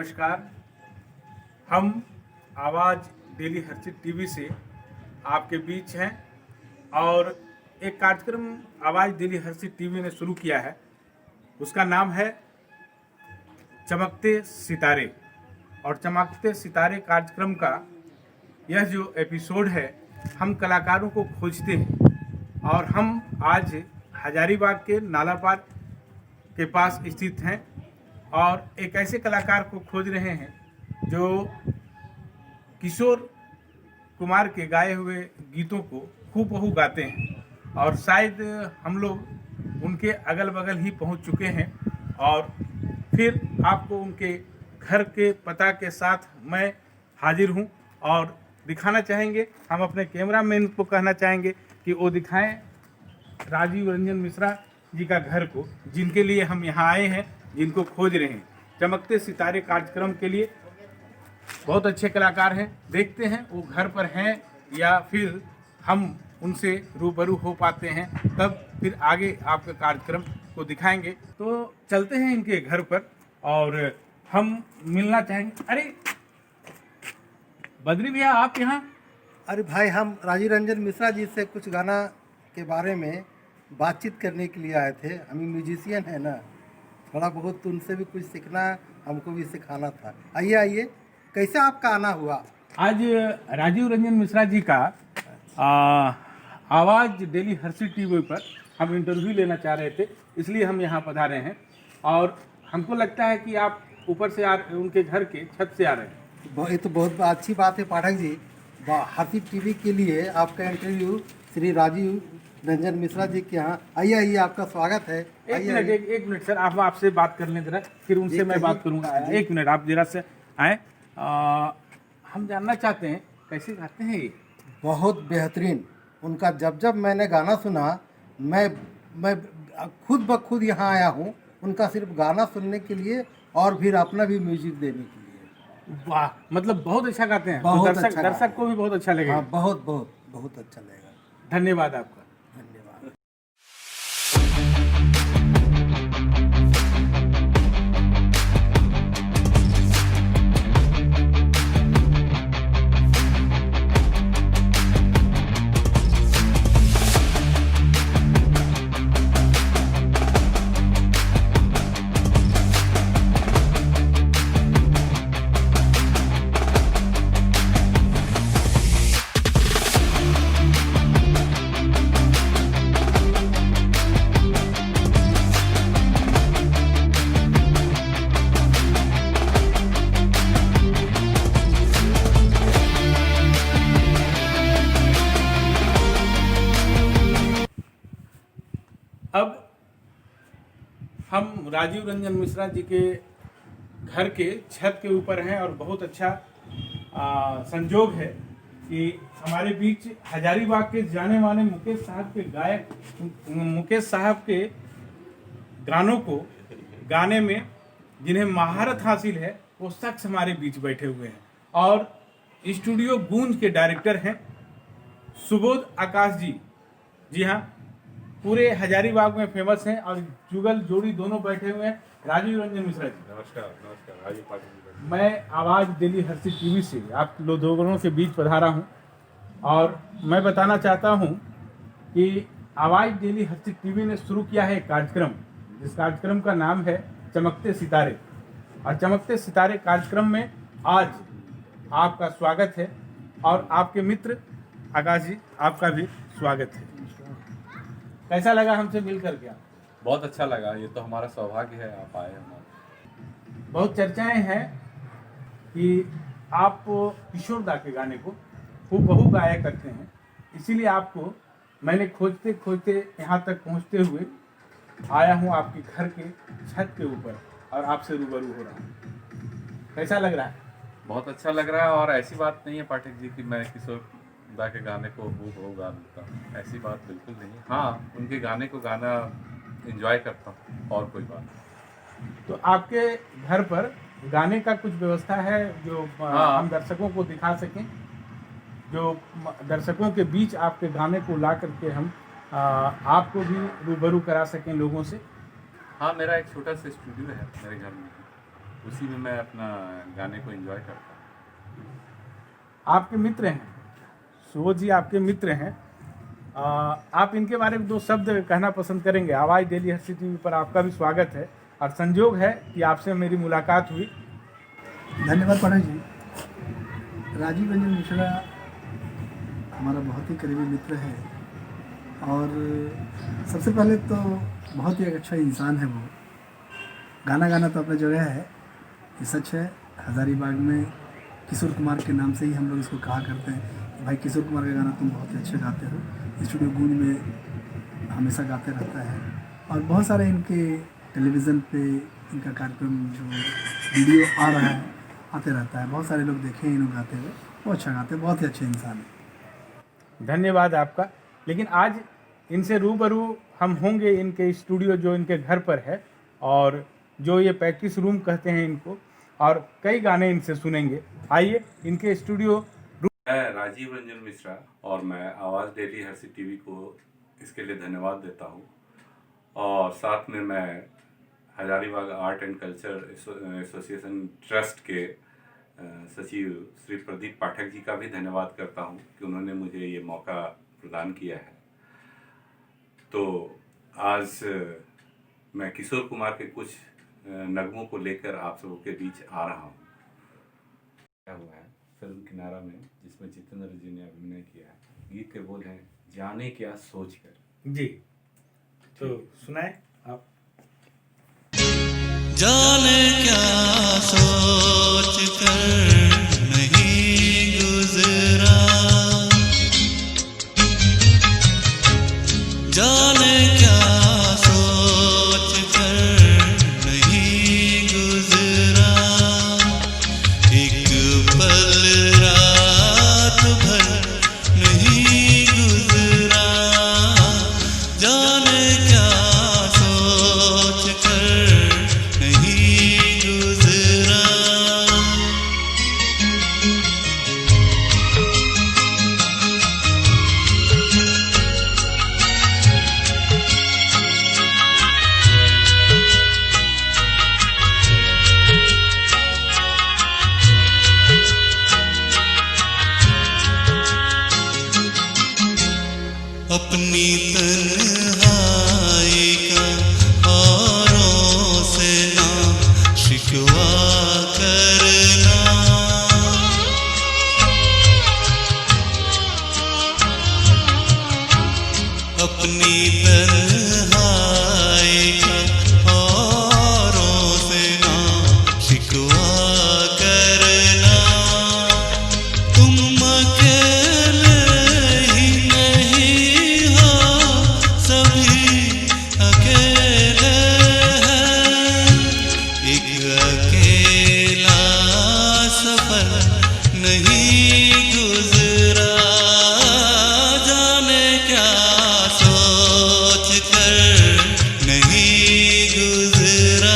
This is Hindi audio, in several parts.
नमस्कार। हम आवाज़ डेली हर्षित टीवी से आपके बीच हैं और एक कार्यक्रम आवाज़ डेली हर्षित टीवी ने शुरू किया है। उसका नाम है चमकते सितारे। और चमकते सितारे कार्यक्रम का यह जो एपिसोड है, हम कलाकारों को खोजते हैं और हम आज हजारीबाग के नाला पार के पास स्थित हैं और एक ऐसे कलाकार को खोज रहे हैं जो किशोर कुमार के गाए हुए गीतों को हूबहू गाते हैं और शायद हम लोग उनके अगल बगल ही पहुंच चुके हैं और फिर आपको उनके घर के पता के साथ मैं हाजिर हूं और दिखाना चाहेंगे। हम अपने कैमरामैन को कहना चाहेंगे कि वो दिखाएं राजीव रंजन मिश्रा जी का घर को, जिनके लिए हम यहाँ आए हैं, जिनको खोज रहे हैं। चमकते सितारे कार्यक्रम के लिए बहुत अच्छे कलाकार हैं। देखते हैं वो घर पर हैं या फिर हम उनसे रूबरू हो पाते हैं, तब फिर आगे आपके कार्यक्रम को दिखाएंगे। तो चलते हैं इनके घर पर और हम मिलना चाहेंगे। अरे बद्री भैया, आप यहाँ? अरे भाई, हम राजीव रंजन मिश्रा जी से कुछ गाना के बारे में बातचीत करने के लिए आए थे। हम म्यूजिशियन है ना, थोड़ा बहुत उनसे भी कुछ सीखना, हमको भी सिखाना था। आइए आइए, कैसे आपका आना हुआ? आज राजीव रंजन मिश्रा जी का आवाज़ डेली हर्षित टीवी पर हम इंटरव्यू लेना चाह रहे थे, इसलिए हम यहाँ पधारे हैं। और हमको लगता है कि आप ऊपर से उनके घर के छत से आ रहे हैं। ये तो बहुत अच्छी बात है पाठक जी। हर्षित टीवी के लिए आपका इंटरव्यू श्री राजीव रंजन मिश्रा जी के यहाँ। आइए आइए, आपका स्वागत है। एक मिनट सर, आप आपसे बात कर लें जरा, फिर उनसे मैं बात करूँगा। एक मिनट आप जरा से आए। हम जानना चाहते हैं कैसे गाते हैं ये? बहुत बेहतरीन। उनका जब जब मैंने गाना सुना, मैं खुद ब खुद यहाँ आया हूँ उनका सिर्फ गाना सुनने के लिए और फिर अपना भी म्यूजिक देने के लिए। वाह, मतलब बहुत अच्छा गाते हैं। बहुत तो दर्शक को भी बहुत अच्छा लगेगा। हाँ, बहुत बहुत बहुत अच्छा लगेगा। धन्यवाद आपका। धन्यवाद। अब हम राजीव रंजन मिश्रा जी के घर के छत के ऊपर हैं और बहुत अच्छा संजोग है कि हमारे बीच हजारीबाग के जाने माने मुकेश साहब के गायक, मुकेश साहब के गानों को गाने में जिन्हें महारत हासिल है, वो शख्स हमारे बीच बैठे हुए हैं। और स्टूडियो गूंज के डायरेक्टर हैं सुबोध आकाश जी। जी हाँ, पूरे हजारीबाग में फेमस हैं और जुगल जोड़ी दोनों बैठे हुए हैं। राजीव रंजन मिश्रा जी, नमस्कार। नमस्कार राजीव पाटिल। मैं आवाज़ डेली हर्षित टीवी से आप दोनों के बीच पधारा हूं और मैं बताना चाहता हूं कि आवाज़ डेली हर्षित टीवी ने शुरू किया है एक कार्यक्रम, जिस कार्यक्रम का नाम है चमकते सितारे। और चमकते सितारे कार्यक्रम में आज आपका स्वागत है और आपके मित्र आकाश जी, आपका भी स्वागत है। कैसा लगा हमसे मिलकर के? बहुत अच्छा लगा। ये तो हमारा सौभाग्य है, आप आए हमारे। बहुत चर्चाएं हैं कि आप किशोर दा के गाने को हूबहू गाया करते हैं, इसीलिए आपको मैंने खोजते खोजते यहाँ तक पहुँचते हुए आया हूँ आपके घर के छत के ऊपर और आपसे रूबरू हो रहा हूँ। कैसा लग रहा है? बहुत अच्छा लग रहा है। और ऐसी बात नहीं है पाठक जी कि मैं किशोर दा के गाने को हूबहू गा देता हूँ, ऐसी बात बिल्कुल नहीं। हाँ, उनके गाने को गाना एंजॉय करता हूँ, और कोई बात नहीं। तो आपके घर पर गाने का कुछ व्यवस्था है जो हम दर्शकों को दिखा सकें, जो दर्शकों के बीच आपके गाने को ला करके हम आपको भी रूबरू करा सकें लोगों से? हाँ, मेरा एक छोटा सा स्टूडियो है मेरे घर में। उसी में मैं अपना गाने को एंजॉय करता हूँ। आपके मित्र हैं, सुबोध जी आपके मित्र हैं, आप इनके बारे में 2 शब्द कहना पसंद करेंगे? आवाज़ डेली हंसी टीवी पर आपका भी स्वागत है और संयोग है कि आपसे मेरी मुलाकात हुई। धन्यवाद पाठक जी। राजीव रंजन मिश्रा हमारा बहुत ही करीबी मित्र है और सबसे पहले तो बहुत ही एक अच्छा इंसान है वो। गाना गाना तो अपनी जगह है, ये सच है। हज़ारीबाग में किशोर कुमार के नाम से ही हम लोग इसको कहा करते हैं कि भाई किशोर कुमार का गाना तुम बहुत ही अच्छे गाते हो। स्टूडियो गूंज में हमेशा गाते रहता है और बहुत सारे इनके टेलीविज़न पे इनका कार्यक्रम जो वीडियो आ रहा है आते रहता है। बहुत सारे लोग देखे इन लोग गाते हुए, बहुत अच्छा गाते हैं, बहुत ही अच्छे इंसान हैं। धन्यवाद आपका। लेकिन आज इनसे रूबरू हम होंगे इनके स्टूडियो जो इनके घर पर है और जो ये प्रैक्टिस रूम कहते हैं इनको, और कई गाने इनसे सुनेंगे। आइए इनके स्टूडियो। मैं राजीव रंजन मिश्रा और मैं आवाज़ डेली हंसी टीवी को इसके लिए धन्यवाद देता हूँ और साथ में मैं Hazaribagh art and culture association trust के सचिव श्री प्रदीप पाठक जी का भी धन्यवाद करता हूँ कि उन्होंने मुझे ये मौका प्रदान किया है। तो आज मैं किशोर कुमार के कुछ नगमों को लेकर आप सबों के बीच आ रहा हूँ। क्या हुआ है फिल्म किनारा में, जिसमें जितेंद्र जी ने अभिनय किया है। गीत के बोल हैं जाने क्या सोच कर। जी तो सुनाए आप। जाने क्या सोच कर नहीं गुजरा, जाने क्या सोच कर नहीं गुजरा, एक पल रात भर नहीं गुजरा, जाने क्या सोच कर नहीं गुजरा। अपनी तन्हाई का औरों से ना शिकवा करना, अपनी तन्हाई का औरों से ना शिकवा करना, तुम अकेले ही नहीं हो, सभी अकेले हैं, एक अकेला सफर नहीं गुजरा, जाने क्या सोच कर नहीं गुजरा।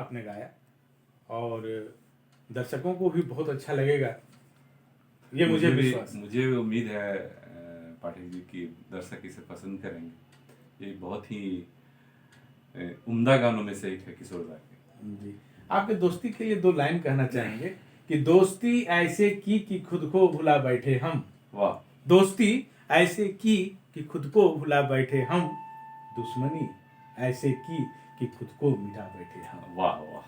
आपने गाया और दर्शकों को भी बहुत अच्छा लगेगा, ये मुझे विश्वास है। मुझे भी उम्मीद है पाठक जी की दर्शक इसे पसंद करेंगे। ये बहुत ही उम्दा गानों में से एक है किशोर दा के। जी, आपके दोस्ती के लिए 2 लाइन कहना चाहेंगे कि दोस्ती ऐसे की कि खुद को भुला बैठे हम। वाह, दोस्ती ऐसे की कि खुद को भुला बैठे हम, दुश्मनी ऐसे की कि खुद को मिटा बैठे हम। वाह वाह,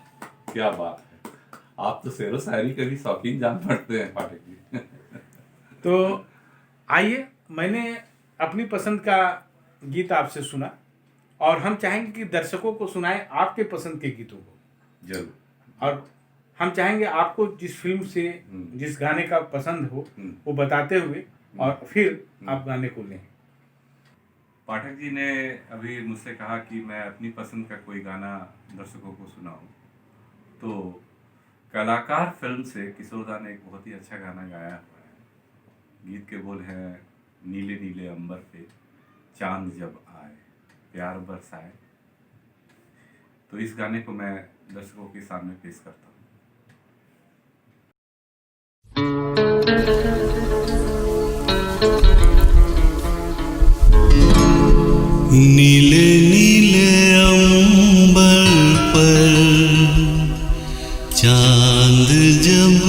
क्या बात है। आप तो शेरो शायरी के भी शौकीन जान पड़ते हैं पाठक जी। तो आइए, मैंने अपनी पसंद का गीत आपसे सुना और हम चाहेंगे कि दर्शकों को सुनाएं आपके पसंद के गीतों को। जरूर। और हम चाहेंगे आपको जिस फिल्म से जिस गाने का पसंद हो वो बताते हुए और फिर आप गाने को लें। पाठक जी ने अभी मुझसे कहा कि मैं अपनी पसंद का कोई गाना दर्शकों को सुनाऊं, तो कलाकार फिल्म से किशोर दा ने एक बहुत ही अच्छा गाना गाया हुआ है। गीत के बोल हैं, नीले नीले अंबर पे चांद जब आए प्यार बरसाए। तो इस गाने को मैं दर्शकों के सामने पेश करता हूँ। नीले नीले अंबर पर चांद जब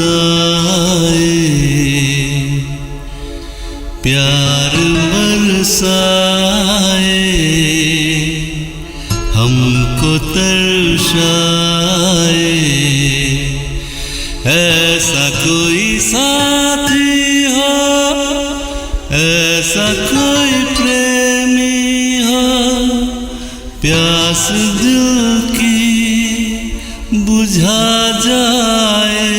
आए प्यार बरसाए हमको तरसाए ऐसा कोई साथी हो ऐसा कोई प्रेमी हो प्यास दिल की बुझा जाए।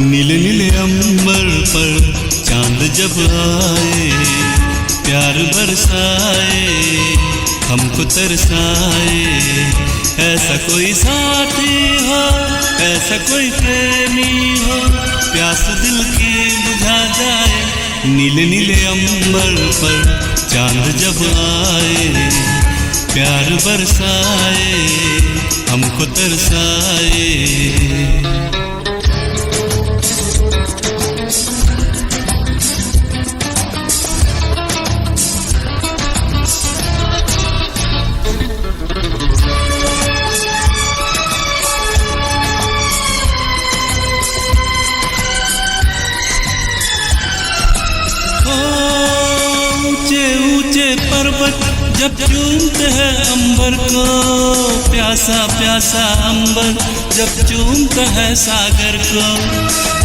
नीले नीले अंबर पर चांद जब आए प्यार बरसाए हमको तरसाए ऐसा कोई साथी हो ऐसा कोई प्रेमी हो प्यास दिल की बुझा जाए। नीले नीले अंबर पर चांद जब आए प्यार बरसाए हमको तरसाए। जब चूमते हैं अंबर को प्यासा प्यासा अंबर जब चूमता है सागर को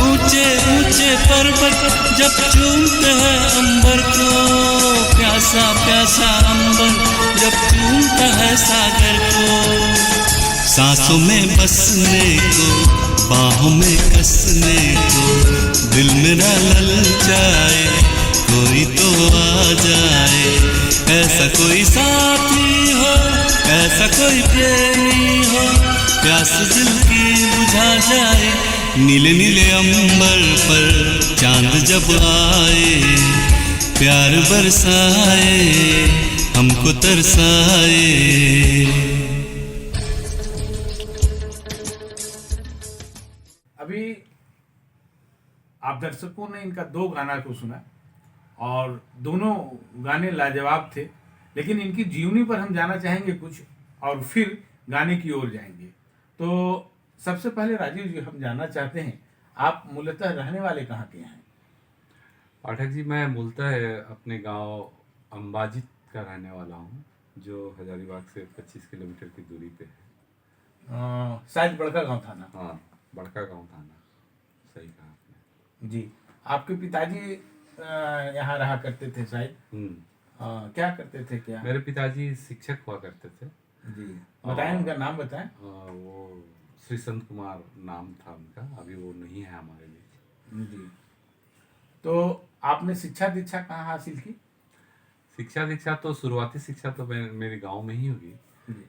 ऊंचे ऊंचे पर्वत जब चूमते हैं अंबर को प्यासा प्यासा अंबर जब चूमता है सागर को। सांसों में बसने को बाहों में कसने को दिल मेरा ललचाए कोई तो आ जाए ऐसा कोई साथी हो ऐसा कोई प्रेमी हो प्यास दिल की बुझा जाए। नीले नीले अंबर पर चांद जब आए प्यार बरसाए हमको तरसाए। अभी आप दर्शकों ने इनका 2 गाना को सुना और दोनों गाने लाजवाब थे, लेकिन इनकी जीवनी पर हम जाना चाहेंगे कुछ और फिर गाने की ओर जाएंगे। तो सबसे पहले राजीव जी हम जानना चाहते हैं आप मूलतः रहने वाले कहाँ के हैं? पाठक जी मैं मूलतः अपने गांव अंबाजित का रहने वाला हूं जो हजारीबाग से 25 किलोमीटर की दूरी पे है। शायद बड़का गांव था ना? हाँ, बड़का गांव था ना, सही कहा आपने जी। आपके पिताजी यहाँ रहा करते थे शायद? क्या करते थे क्या? मेरे पिताजी शिक्षक हुआ करते थे जी। बताएं उनका नाम बताएं। वो श्री संत कुमार नाम था उनका, अभी वो नहीं है हमारे लिए। जी। तो आपने शिक्षा दीक्षा कहाँ हासिल की? शिक्षा दीक्षा तो शुरुआती शिक्षा तो मेरे गांव में ही होगी।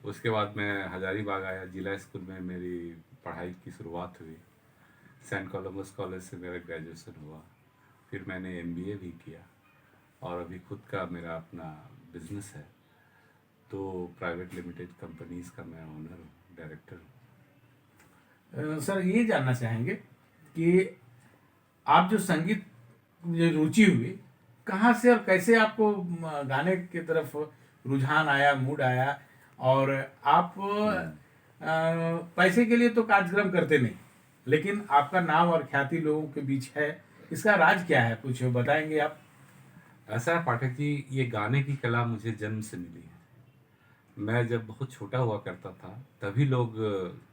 उसके बाद मैं हजारीबाग आया, जिला स्कूल में मेरी पढ़ाई की शुरुआत हुई। सेंट कोलम्बस कॉलेज से मेरा ग्रेजुएशन हुआ। फिर मैंने MBA भी किया और अभी खुद का मेरा अपना बिजनेस है। तो प्राइवेट लिमिटेड कंपनीज का मैं ओनर हूँ, डायरेक्टर हूँ। सर ये जानना चाहेंगे कि आप जो संगीत में रुचि हुई, कहाँ से और कैसे आपको गाने की तरफ रुझान आया, मूड आया, और आप पैसे के लिए तो कार्यक्रम करते नहीं, लेकिन आपका नाम और ख्याति लोगों के बीच है, इसका राज क्या है, कुछ बताएंगे आप? ऐसा है पाठक जी, ये गाने की कला मुझे जन्म से मिली है। मैं जब बहुत छोटा हुआ करता था तभी लोग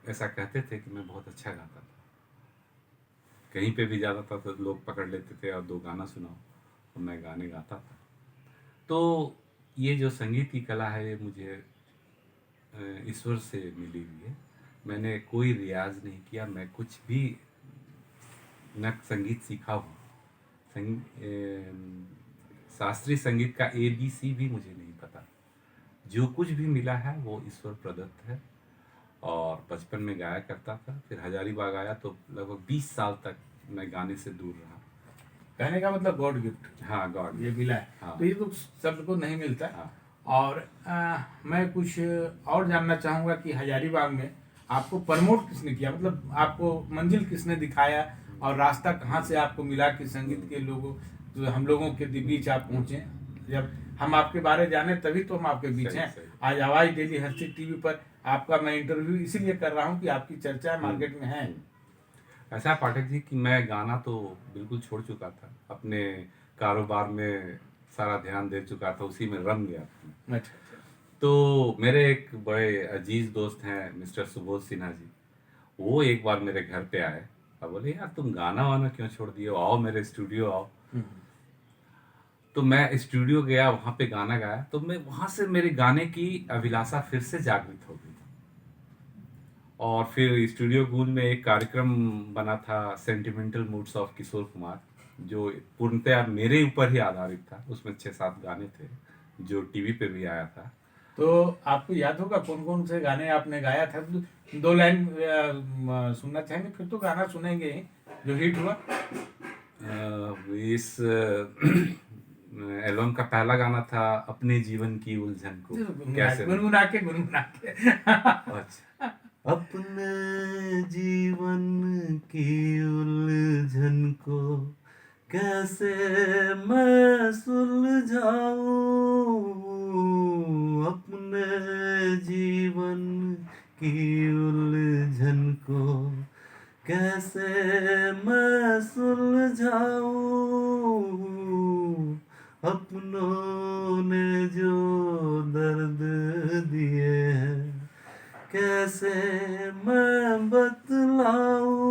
ऐसा कहते थे कि मैं बहुत अच्छा गाता था। कहीं पे भी जाता था तो लोग पकड़ लेते थे और 2 गाना सुनाओ, और मैं गाने गाता था। तो ये जो संगीत की कला है ये मुझे ईश्वर से मिली हुई है। मैंने कोई रियाज नहीं किया, मैं कुछ भी न संगीत सीखा हूँ। शास्त्रीय संगीत का ABC भी मुझे नहीं पता। जो कुछ भी मिला है वो ईश्वर प्रदत्त है। और बचपन में गाया करता था, फिर हजारीबाग आया तो लगभग 20 साल तक मैं गाने से दूर रहा। कहने का मतलब गॉड गिफ्ट, हाँ, गॉड ये मिला है। हाँ। तो ये तो सबको नहीं मिलता। हाँ। और मैं कुछ और जानना चाहूँगा कि हजारीबाग में आपको प्रमोट किसने किया, मतलब आपको मंजिल किसने दिखाया, और रास्ता कहाँ से आपको मिला कि संगीत के लोगों, जो हम लोगों के बीच आप पहुँचे। जब हम आपके बारे जाने तभी तो हम आपके बीच सही, हैं। सही। आज आवाज़ डेली हर्षित टीवी पर आपका मैं इंटरव्यू इसीलिए कर रहा हूँ कि आपकी चर्चा मार्केट में है। ऐसा पाठक जी कि मैं गाना तो बिल्कुल छोड़ चुका था, अपने कारोबार में सारा ध्यान दे चुका था, उसी में रम गया था। अच्छा। तो मेरे एक बड़े अजीज दोस्त हैं मिस्टर सुबोध सिन्हा जी, वो एक बार मेरे घर पे आए और बोले यार तुम गाना वाना क्यों छोड़ दिए, आओ मेरे स्टूडियो आओ। तो मैं स्टूडियो गया, वहाँ पे गाना गाया, तो मैं वहाँ से मेरे गाने की अभिलाषा फिर से जागृत हो गई। और फिर स्टूडियो गूंज में एक कार्यक्रम बना था, sentimental moods of Kishore Kumar, जो पूर्णतया मेरे ऊपर ही आधारित था। उसमें 6-7 गाने थे जो टीवी पे भी आया था। तो आपको याद होगा कौन कौन से गाने आपने गाया था? 2 लाइन सुनना चाहेंगे, फिर तो गाना सुनेंगे ही जो हिट हुआ। इस एल्बम का पहला गाना था अपने जीवन की उलझन को कैसे गुनगुना के अच्छा। अपने जीवन की उलझन को कैसे मैं सुलझाऊं, अपने जीवन की उलझन को कैसे मैं सुलझाऊं, अपनों ने जो दर्द दिए हैं कैसे मैं बतलाऊं।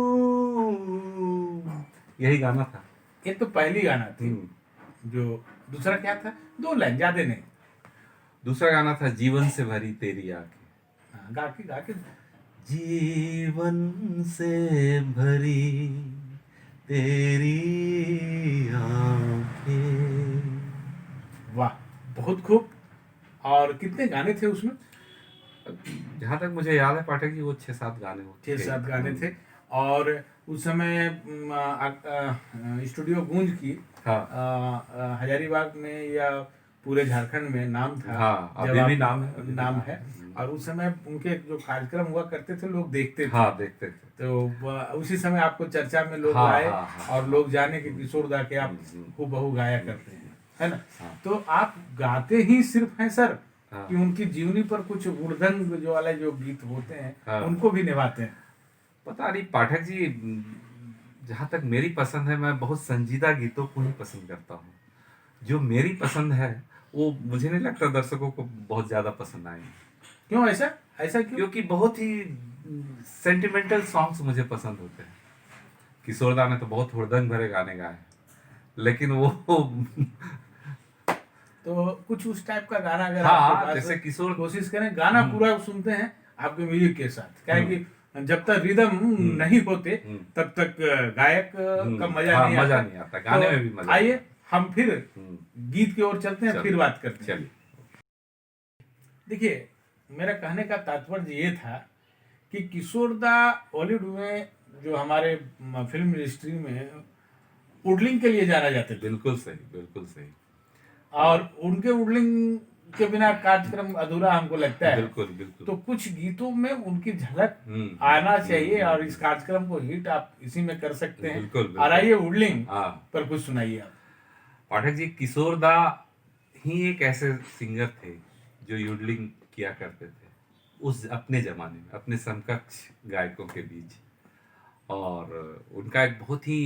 यही गाना था। ये तो पहली गाना थी। जो दूसरा क्या था? 2 लाइन, ज्यादा नहीं। दूसरा गाना था जीवन से भरी तेरी आंखें। हाँ, गा के जीवन से भरी तेरी आंखें। वाह, बहुत खूब। और कितने गाने थे उसमें? जहाँ तक मुझे याद है पाठक जी वो 6-7 गाने होते 6-7 गाने थे। और उस समय स्टूडियो गूंज की हजारीबाग में या पूरे झारखंड में नाम था। हाँ, जब अभी भी नाम है। और उस समय उनके जो कार्यक्रम हुआ करते थे लोग देखते थे। हाँ, देखते थे। तो उसी समय आपको चर्चा में लोग हाँ, आए। हाँ, हाँ, और लोग जाने के किशोर दा के आप हूबहू गाया करते हैं, है ना? तो आप गाते ही सिर्फ हैं सर, कि उनकी जीवनी पर कुछ हुड़दंग जो वाले जो गीत होते हैं उनको भी निभाते हैं? पता नहीं पाठक जी, जहाँ तक मेरी पसंद है मैं बहुत संजीदा गीतों को ही पसंद करता हूँ। जो मेरी पसंद है वो मुझे नहीं लगता दर्शकों को बहुत ज्यादा पसंद आएंगे। क्यों ऐसा क्यों? क्योंकि बहुत ही सेंटिमेंटल सॉन्ग्स मुझे पसंद होते हैं। किशोर दा ने तो बहुत हुड़दंग भरे गाने गाए, लेकिन वो तो कुछ उस टाइप का गाना अगर हाँ, आपके पास जैसे किशोर कोशिश करें, गाना पूरा सुनते हैं आपके म्यूजिक के साथ, क्या है कि जब तक रिदम नहीं होते तब तक गायक का मजा नहीं आता। गाने में भी मजा। आइए हम फिर गीत की ओर चलते हैं, फिर बात करते हैं। देखिए, मेरा कहने का तात्पर्य ये था कि किशोर दा बॉलीवुड में जो हमारे फिल्म इंडस्ट्री में वुडलिंग के लिए जाना जाते थे, बिल्कुल सही, बिल्कुल सही। और उनके वुडलिंग के बिना कार्यक्रम अधूरा हमको लगता है। बिल्कुल बिल्कुल। तो कुछ गीतों में उनकी झलक आना आना चाहिए और इस कार्यक्रम को हिट आप इसी में कर सकते हैं। बिल्कुल, बिल्कुल। और आइए वुडलिंग हाँ पर कुछ सुनाइए आप। पाठक जी, किशोर दा ही एक ऐसे सिंगर थे जो युडलिंग किया करते थे उस अपने जमाने में, अपने समकक्ष गायकों के बीच। और उनका एक बहुत ही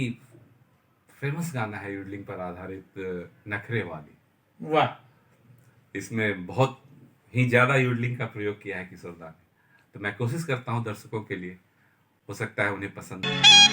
फेमस गाना है युडलिंग पर आधारित, नखरे वाली। वाह, इसमें बहुत ही ज्यादा युडलिंग का प्रयोग किया है किशोर दा ने। तो मैं कोशिश करता हूँ दर्शकों के लिए, हो सकता है उन्हें पसंद आए।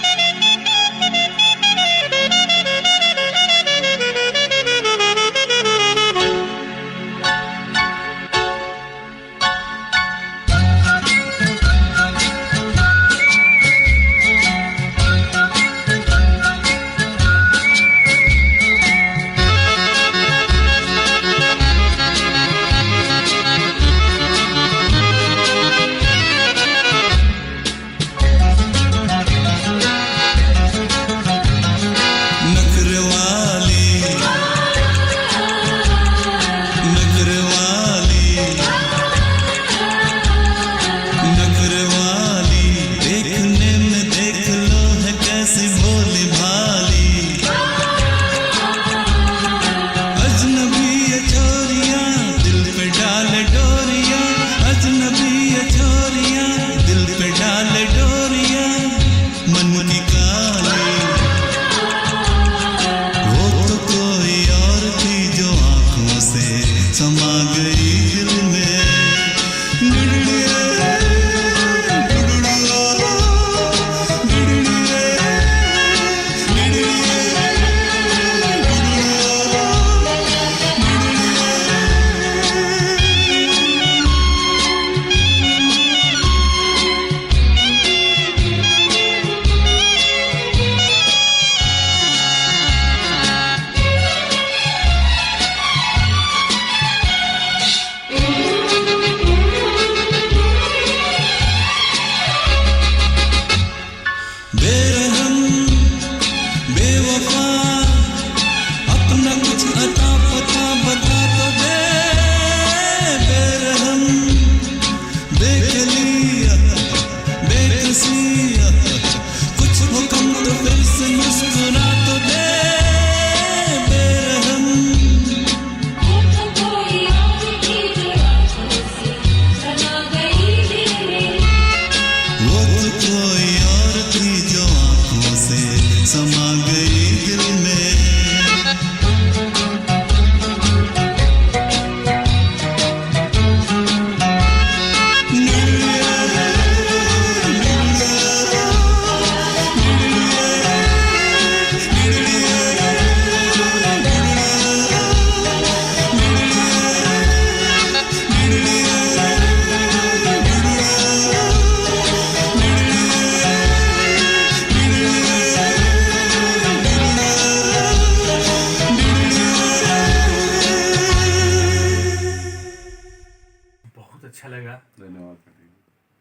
अच्छा लगा धन्यवाद।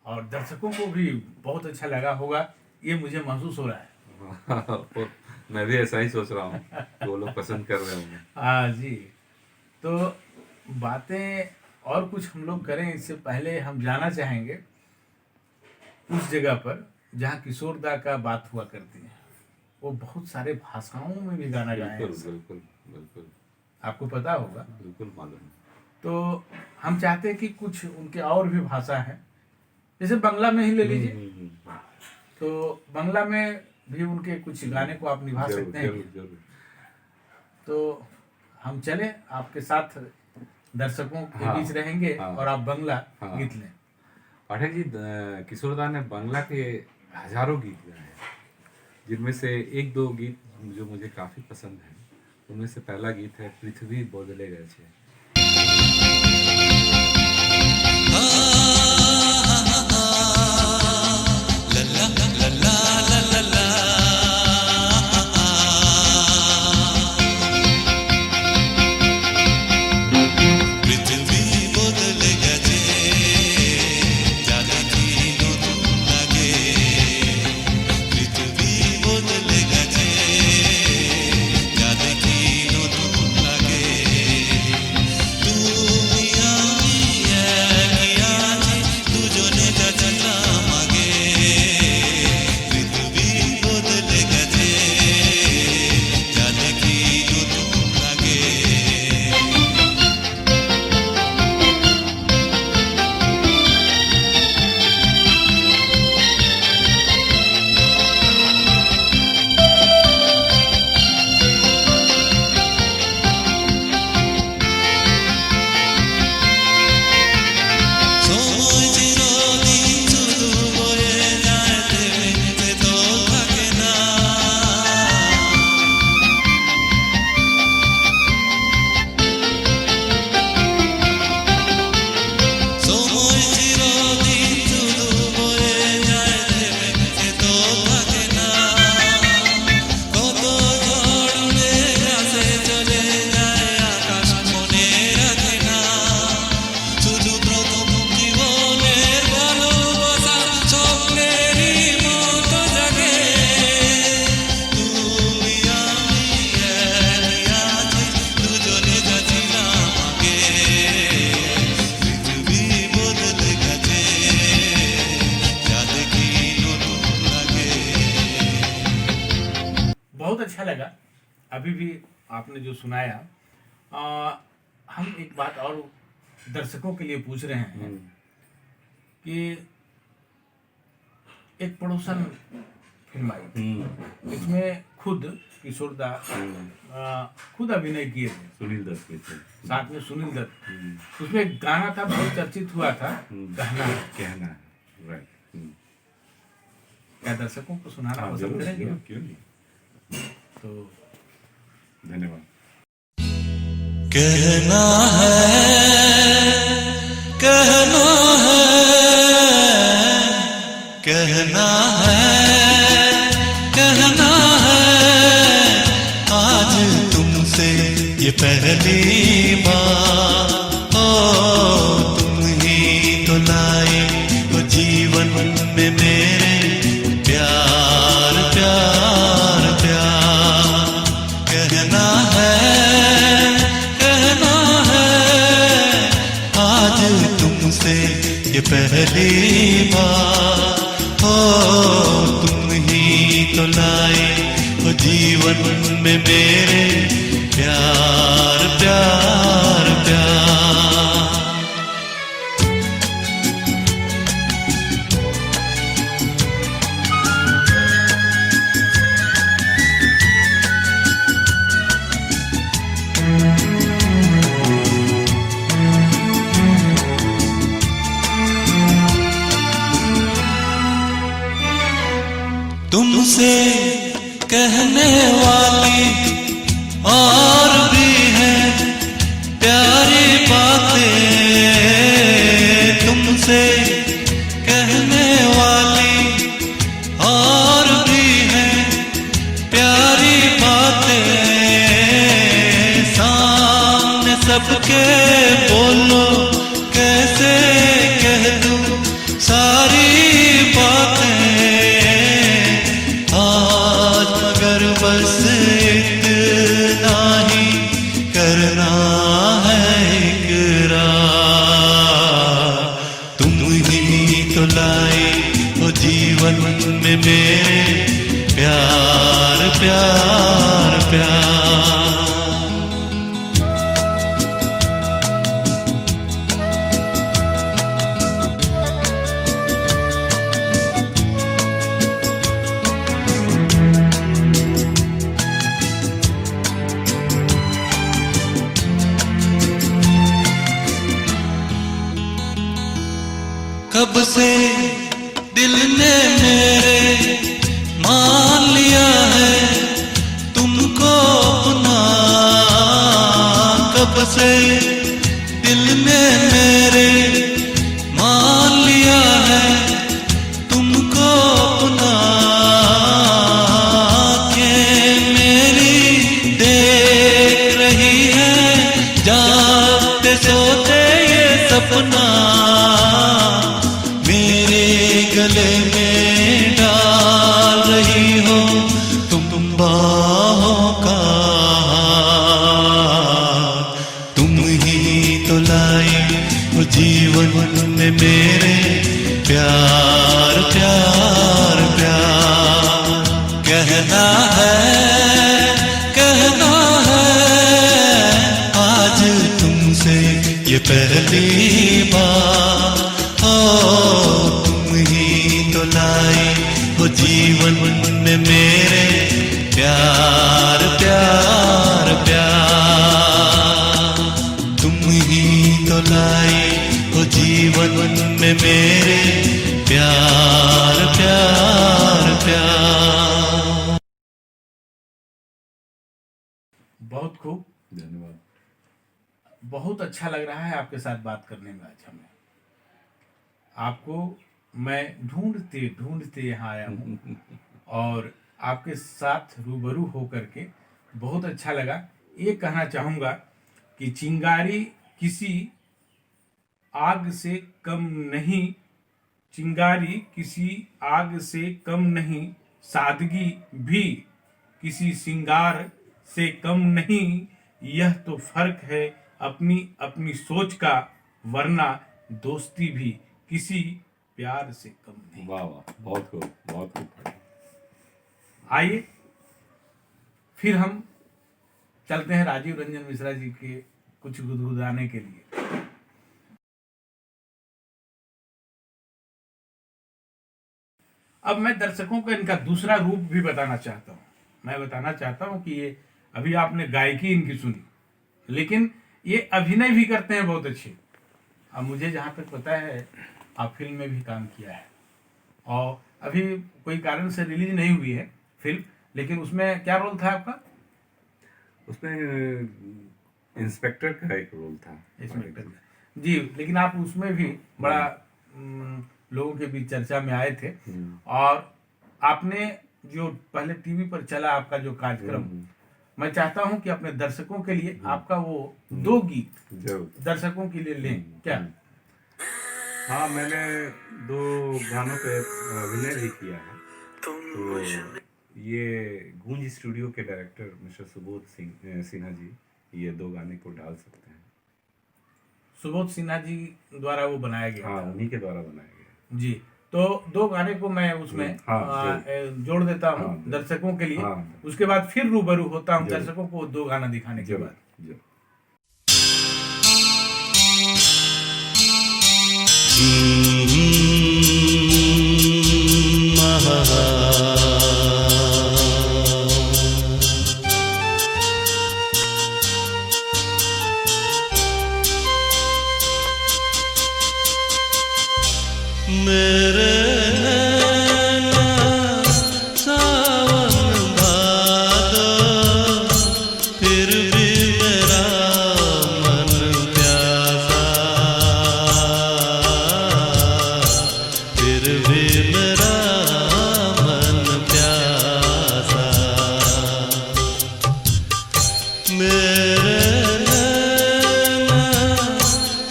और दर्शकों को भी बहुत अच्छा लगा होगा, ये मुझे महसूस हो रहा है। मैं भी ऐसा ही सोच रहा हूँ, वो लोग पसंद कर रहे होंगे। हाँ जी। तो बातें और कुछ हम लोग करें इससे पहले हम जाना चाहेंगे उस जगह पर जहाँ किशोर दा का बात हुआ करती है। वो बहुत सारे भाषाओं में भी गाना गाए हैं। बिल्कुल बिल्कुल बिल्कुल, आपको पता होगा। बिल्कुल मालूम है। तो हम चाहते हैं कि कुछ उनके और भी भाषा हैं, जैसे बांग्ला में ही ले लीजिए। तो बांग्ला में भी उनके कुछ गाने को आप निभा सकते हैं। जरूर जरूर। तो हम चले आपके साथ, दर्शकों के बीच रहेंगे और आप बांग्ला गीत लें। पाठक जी, किशोर दा ने बांग्ला के हजारों गीत गाए हैं, जिनमें से एक दो गीत जो मुझे काफ़ी पसंद है। उनमें से पहला गीत है पृथ्वी बदले गए छे। बहुत अच्छा लगा अभी भी आपने जो सुनाया। हम एक बात और दर्शकों के लिए पूछ रहे हैं कि एक पड़ोसन फिल्म आई थी, इसमें खुद किशोर दा खुद अभिनय किए थे, सुनील दत्त के थे। साथ में सुनील दत्त। उसमें एक गाना था बहुत चर्चित हुआ था, कहना है। कहना है, राइट। क्या दर्शकों को सुनाना पसंद करेंगे? क्यों नहीं। तो धन्यवाद। कहना है, कहना है, कहना है, कहना है, आज तुमसे ये पहली बार। ओ तुम ही तो लाए वो जीवन में मेरे प्यार प्यार प्यार। कहना है, कहना है, आज तुमसे ये पहली बार। हो तुम ही तो लाए वो जीवन में मेरे प्यार प्यार प्यार। तुमसे कहने वाली और भी हैं प्यारी बातें। तुमसे कहने वाली और भी हैं प्यारी बातें। सामने सबके बोलो कैसे कह दूं सारी बातें। आज मगर बस इतना ही करना है इकरार। तुम ही तो लाए वो जीवन में मेरे प्यार प्यार प्यार। कब से दिल ने मेरे मान लिया है तुमको अपना। कब से दिल ने मेरे मान लिया है तुमको अपना। के मेरी देख रही है जागते सोते ये सपना। गले में डाल रही हो तुम बाहों का। तुम ही तो लाई वो जीवन में मेरे प्यार प्यार प्यार। कहना है, कहना है, आज तुमसे ये पहली बार। ओ तो लाई वो जीवन में मेरे प्यार प्यार प्यार। तुम ही तो लाई वो जीवन में मेरे प्यार प्यार प्यार। बहुत खूब, धन्यवाद। बहुत अच्छा लग रहा है आपके साथ बात करने में। आज हमें आपको मैं ढूंढते ढूंढते यहाँ आया हूँ और आपके साथ रूबरू होकर के बहुत अच्छा लगा। ये कहना चाहूँगा कि चिंगारी किसी आग से कम नहीं, चिंगारी किसी आग से कम नहीं, सादगी भी किसी सिंगार से कम नहीं। यह तो फर्क है अपनी अपनी सोच का, वरना दोस्ती भी किसी प्यार से कम नहीं। वाह वाह, बहुत खूब, बहुत खूब। आइए फिर हम चलते हैं राजीव रंजन मिश्रा जी के कुछ गुदगुदाने के लिए। अब मैं दर्शकों को इनका दूसरा रूप भी बताना चाहता हूँ। मैं बताना चाहता हूँ कि ये अभी आपने गायकी इनकी सुनी, लेकिन ये अभिनय भी करते हैं बहुत अच्छे। अब मुझे जहाँ तक पता है आप फिल्म में भी काम किया है, और अभी कोई कारण से रिलीज नहीं हुई है फिल्म, लेकिन उसमें क्या रोल था आपका? उसमें इंस्पेक्टर का एक रोल था। इंस्पेक्टर जी, लेकिन आप उसमें भी बड़ा लोगों के बीच चर्चा में आए थे। और आपने जो पहले टीवी पर चला आपका जो कार्यक्रम, मैं चाहता हूं कि अपने दर्शकों के लिए आपका वो 2 गीत दर्शकों के लिए लें क्या? हाँ, मैंने 2 गानों पे अभिनय भी किया है। तो ये गूंज स्टूडियो के डायरेक्टर मिस्टर सुबोध सिन्हा जी ये 2 गाने को डाल सकते हैं। सुबोध सिन्हा जी द्वारा वो बनाया गया हाँ, था। उन्हीं के द्वारा बनाया गया जी, तो 2 गाने को मैं उसमें जोड़ देता हूँ दर्शकों के लिए। उसके बाद फिर रूबरू होता हूँ दर्शकों को 2 गाना दिखाने के बाद। मेरे नैना सावन भादो, फिर भी मेरा मन प्यासा, फिर भी मेरा मन प्यासा। मेरे नैना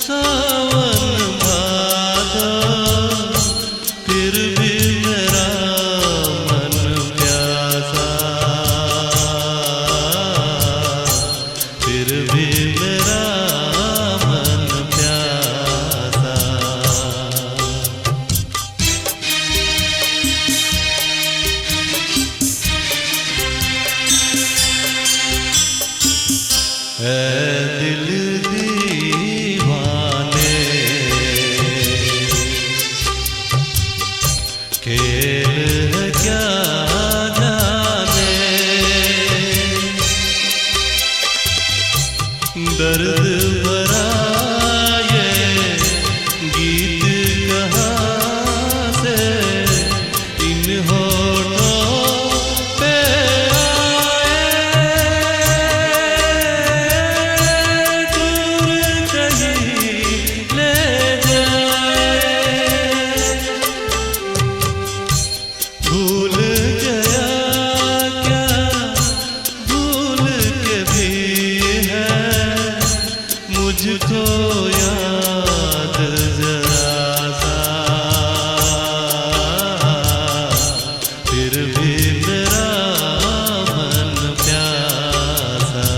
सावन भादो, फिर भी मेरा मन प्यासा, फिर भी मेरा मन प्यासा। ऐ दिल दीवाने, खेल है क्या जाने, दर्द भरा ये गीत कहाँ से इन होठों पे आए, दूर कहीं ले जाए। भूल गया क्या भूल के भी है मुझको याद जरा सा, फिर भी मेरा मन प्यासा।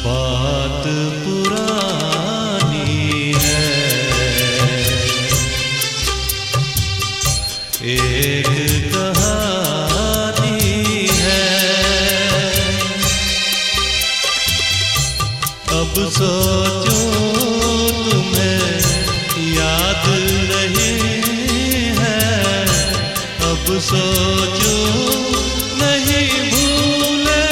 बात पुरानी है, एक कहानी है, अब सोचूं तुम्हें याद नहीं है, अब सोचूं नहीं भूले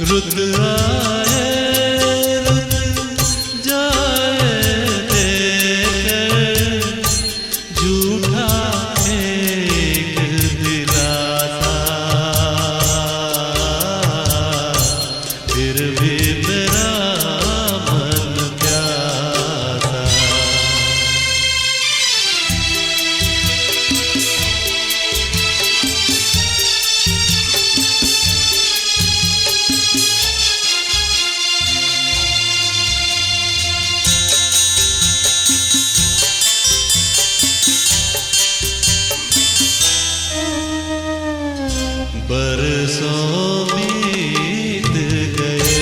रुत आए रुत जाए देकर झूठा एक दिलासा, फिर भी मेरा मन प्यासा। बरसों बीत गए,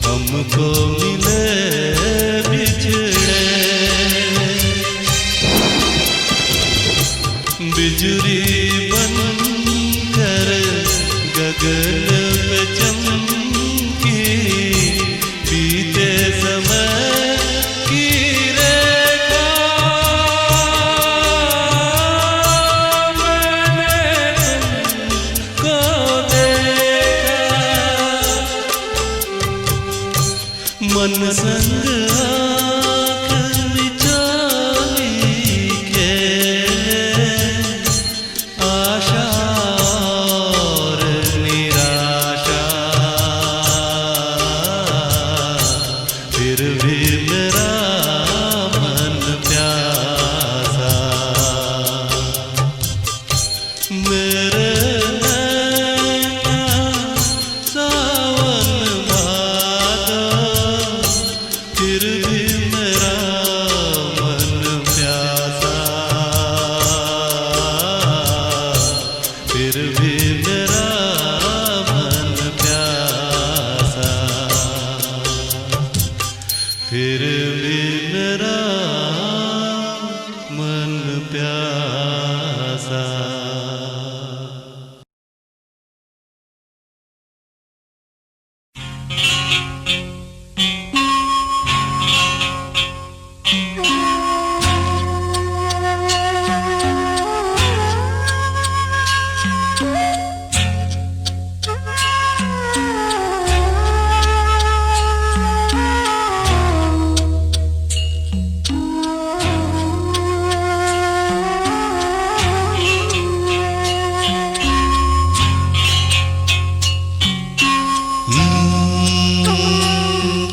हमको मिले बिछड़े, बिजुली बनकर गगन पे चमकी, बीते समय की रेखा मैंने तुमको देखा, मन संग आँख मिचोली के, आशा और निराशा, फिर भी मेरा मन प्यासा, मेरे नैना सावन भादो, फिर भी मेरा मन प्यासा, फिर भी मेरा मन प्यासा, फिर भी मेरा मन प्यासा।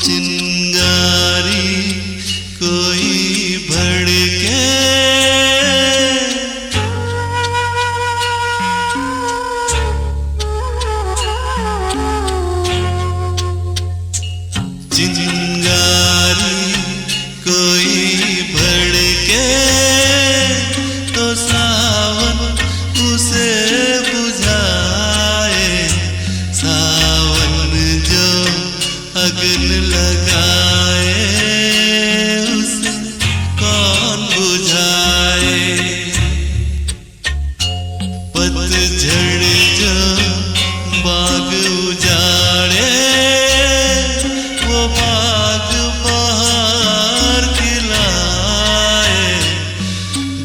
चिंगारी कोई भड़के, चिंगारी कोई भड़के, तो सावन उसे बुझाए, सावन जो अग्न लगाए, उसे कौन बुझाए, पतझड़ जो बाग उजाड़े, वो बाग बहार खिलाए,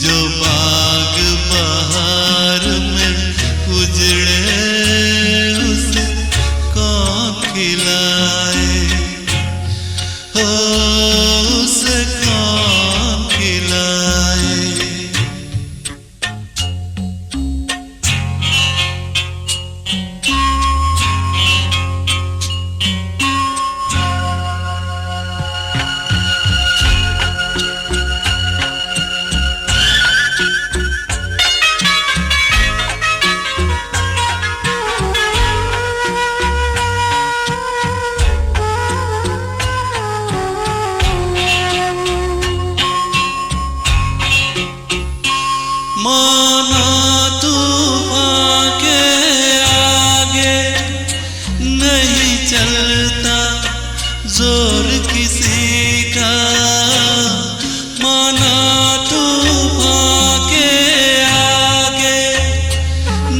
जो बाग बहार में उजड़े, उसे कौन खिलाए, हो उसे कौन खिलाए। माना तूफान के आगे नहीं चलता जोर किसी का, माना तूफान के आगे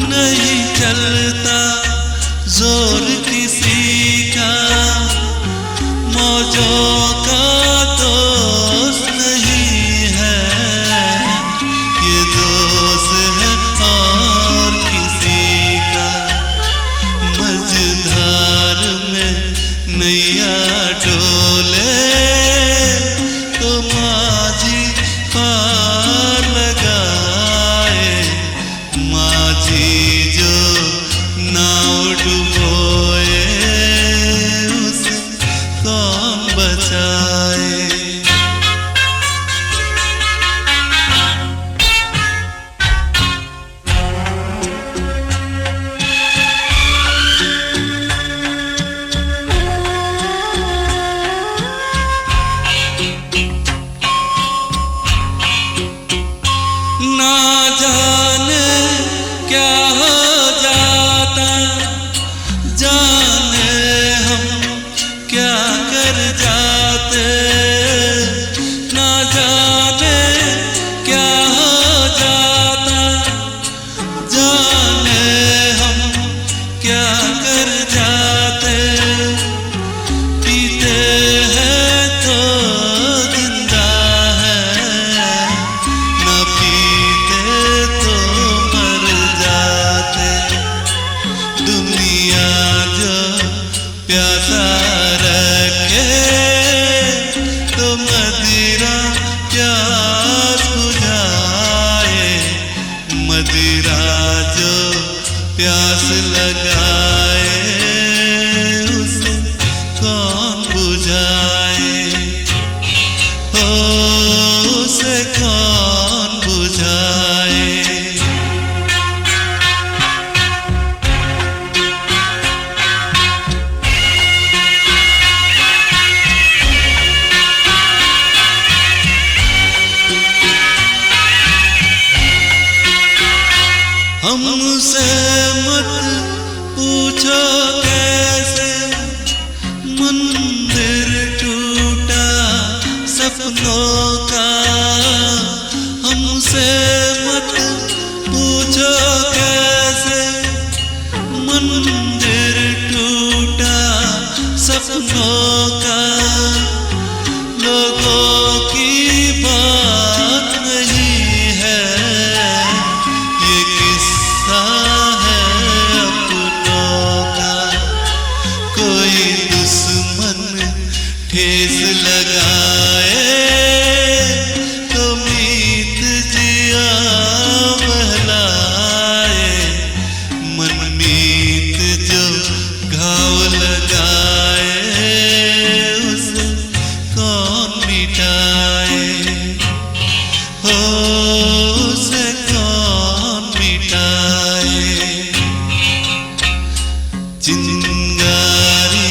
नहीं चलता जोर किसी का, मौजों का दोस्त नहीं है, ये दोस्त है जाने क्या हो जाता, जाने हम क्या कर जाते, ना जाने क्या हो जाता, जाने हम क्या कर जाते। पीते हैं तो जिंदा है, न पीते तो मर जाते। दुनिया जो प्यासा रखे तो मदिरा प्यास बुझाए, मदिरा जो प्यास लगाए उसे कौन बुझाए, हो उसे कौन बुझाए। हमसे मत पूछो कैसे मंदिर टूटा सपनों का, हमसे मत पूछो कैसे मंदिर टूटा सपनों का। लोगों की बात नहीं है, ये किस्सा है अपनों का। कोई दुश्मन ठेस लगाए तो मीत जिया बहलाए, मनमीत जो घाव लगाए उसे कौन मिटाए, हो उसे कौन मिटाए। चिंगारी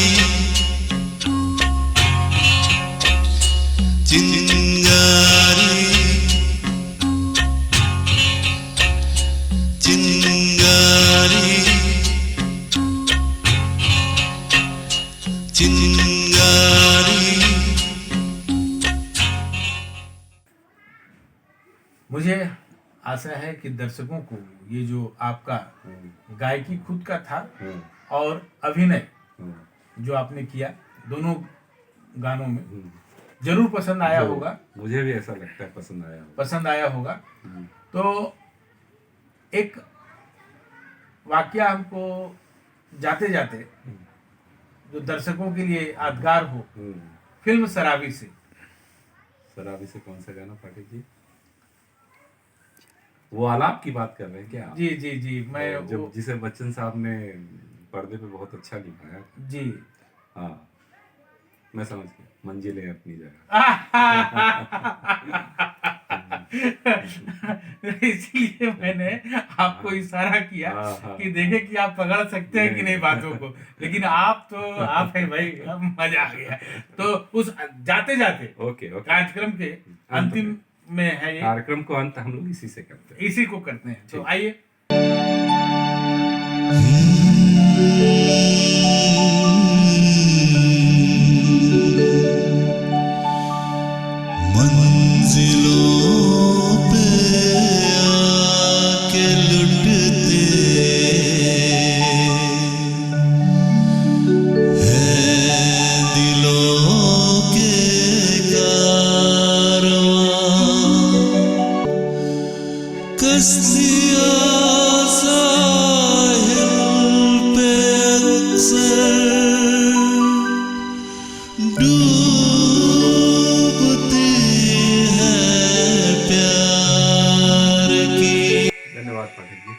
चिंगारी चिंगारी चिंगारी। मुझे आशा है कि दर्शकों को ये जो आपका गायकी खुद का था और अभिनय जो आपने किया दोनों गानों में जरूर पसंद आया होगा। मुझे भी ऐसा लगता है पसंद आया होगा। तो एक वाकया हमको जाते जाते जो दर्शकों के लिए यादगार हो, फिल्म शराबी से। शराबी से कौन सा गाना पाठक जी? वो आलाप की बात कर रहे हैं क्या आप? जी जी जी, मैं जो जिसे बच्चन साहब ने पर्दे पे बहुत अच्छा निभाया। जी हाँ, मैं समझ गया, मंजिलें अपनी जगह। इसलिए मैंने आपको इशारा किया कि देखे कि आप पकड़ सकते हैं कि नहीं बातों को, लेकिन आप है भाई, अब मजा आ गया। तो उस जाते जाते ओके कार्यक्रम के अंतिम में है ये, कार्यक्रम को अंत हम लोग इसी से करते हैं, इसी को करते हैं। तो आइए। मंजिलों पे आके लुटते हैं दिलों के कारवां, कश्तियाँ साहिल पे अक्सर डूबती है प्यार की। धन्यवाद पाठक जी,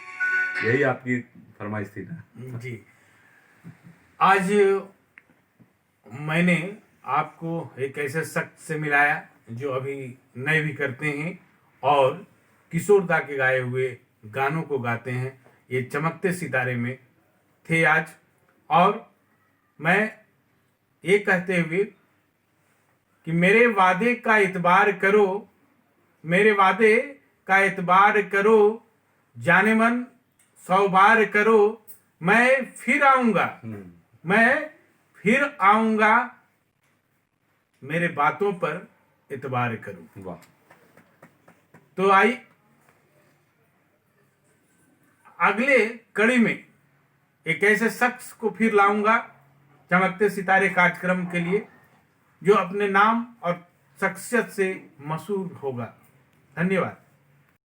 यही आपकी फरमाइश थी ना? जी, आज मैंने आपको एक ऐसे शख्स से मिलाया जो अभी नए भी करते हैं और किशोर दा के गाए हुए गानों को गाते हैं। ये चमकते सितारे में थे आज, और मैं ये कहते हुए कि मेरे वादे का इतबार करो, मेरे वादे का एतबार करो, जाने मन 100 बार करो, मैं फिर आऊंगा, मैं फिर आऊंगा, मेरे बातों पर एतबार करो। वाह। तो आई अगले कड़ी में एक ऐसे शख्स को फिर लाऊंगा चमकते सितारे कार्यक्रम के लिए, जो अपने नाम और शख्सियत से मशहूर होगा। धन्यवाद।